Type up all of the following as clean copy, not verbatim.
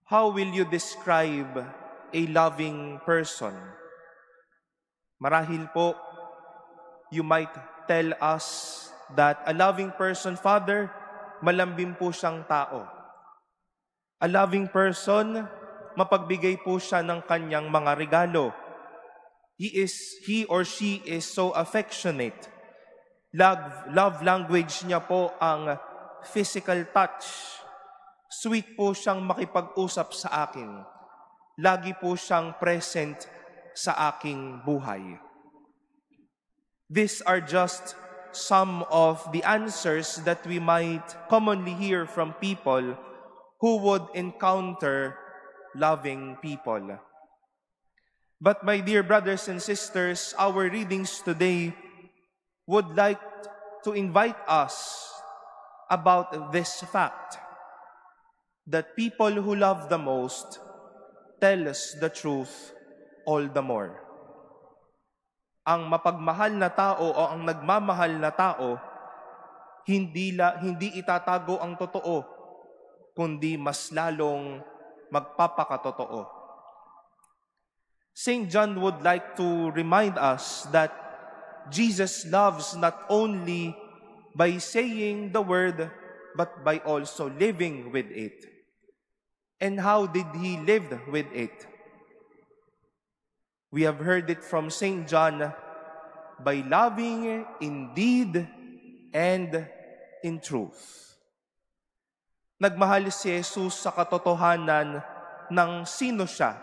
How will you describe a loving person? Marahil po, you might tell us that a loving person, Father, malambing po siyang tao. A loving person, mapagbigay po siya ng kanyang mga regalo. He or she is so affectionate. Love language niya po ang physical touch. Sweet po siyang makipag-usap sa akin. Lagi po siyang present sa aking buhay. These are just some of the answers that we might commonly hear from people who would encounter loving people. But my dear brothers and sisters, our readings today would like to invite us about this fact that people who love the most tell us the truth all the more. Ang mapagmahal na tao o ang nagmamahal na tao, hindi itatago ang totoo, kundi mas lalong magpapakatotoo. St. John would like to remind us that Jesus loves not only by saying the word, but by also living with it. And how did he live with it? We have heard it from St. John, by loving in deed and in truth. Nagmahal si Jesus sa katotohanan ng sino siya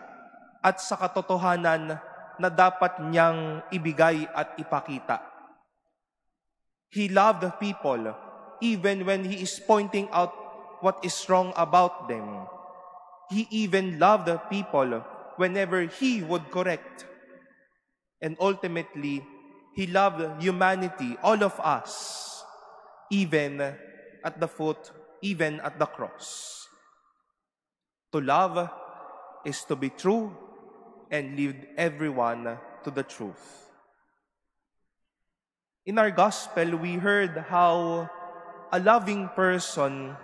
at sa katotohanan na dapat niyang ibigay at ipakita. He loved the people even when he is pointing out what is wrong about them. He even loved the people whenever he would correct. And ultimately, he loved humanity, all of us, even at the foot, even at the cross. To love is to be true and lead everyone to the truth. In our gospel, we heard how a loving person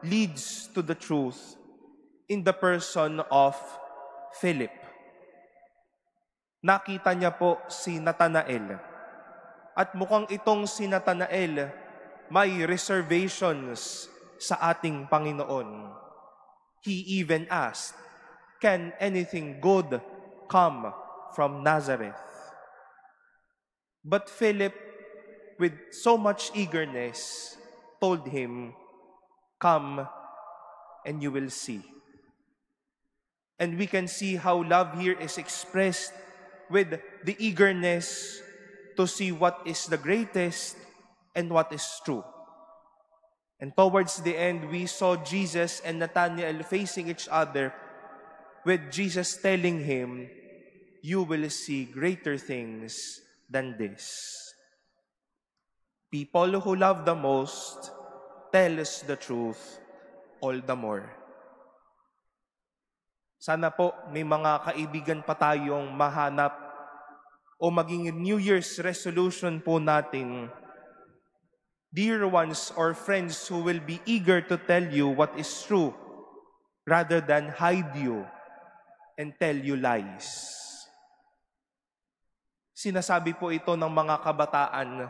leads to the truth in the person of Philip. Nakita niya po si Nathanael. At mukhang itong si Nathanael may reservations sa ating Panginoon. He even asked, "Can anything good come from Nazareth?" But Philip, with so much eagerness, told him, "Come and you will see." And we can see how love here is expressed with the eagerness to see what is the greatest and what is true. And towards the end, we saw Jesus and Nathanael facing each other, with Jesus telling him, "You will see greater things than this." People who love the most tell us the truth all the more. Sana po may mga kaibigan pa tayong mahanap o maging New Year's resolution po natin, dear ones or friends who will be eager to tell you what is true rather than hide you and tell you lies. Sinasabi po ito ng mga kabataan,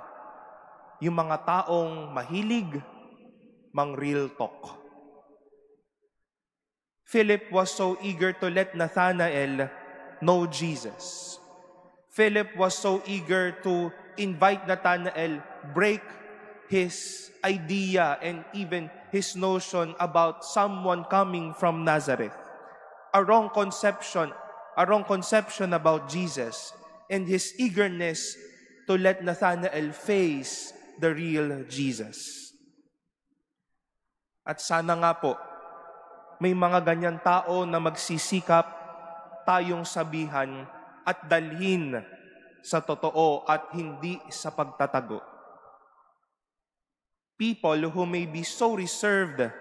yung mga taong mahilig mang real talk. Philip was so eager to let Nathanael know Jesus. Philip was so eager to invite Nathanael, break his idea and even his notion about someone coming from Nazareth. A wrong conception about Jesus, and his eagerness to let Nathanael face the real Jesus. At sana nga po, may mga ganyan tao na magsisikap tayong sabihan at dalhin sa totoo at hindi sa pagtatago. People who may be so reserved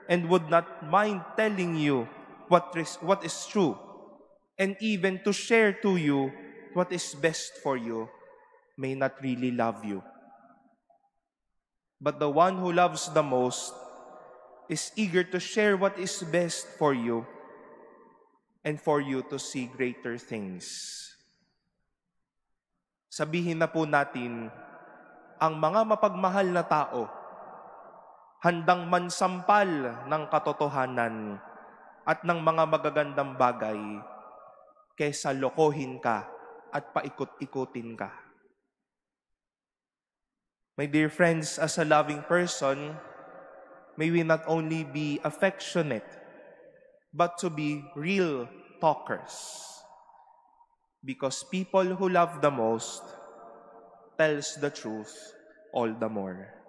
and would not mind telling you what is true, and even to share to you what is best for you, may not really love you. But the one who loves the most is eager to share what is best for you and for you to see greater things. Sabihin na po natin, ang mga mapagmahal na tao, handang mansampal ng katotohanan at ng mga magagandang bagay kaysa lokohin ka at paikot-ikutin ka. My dear friends, as a loving person, may we not only be affectionate, but to be real talkers. Because people who love the most tells the truth all the more.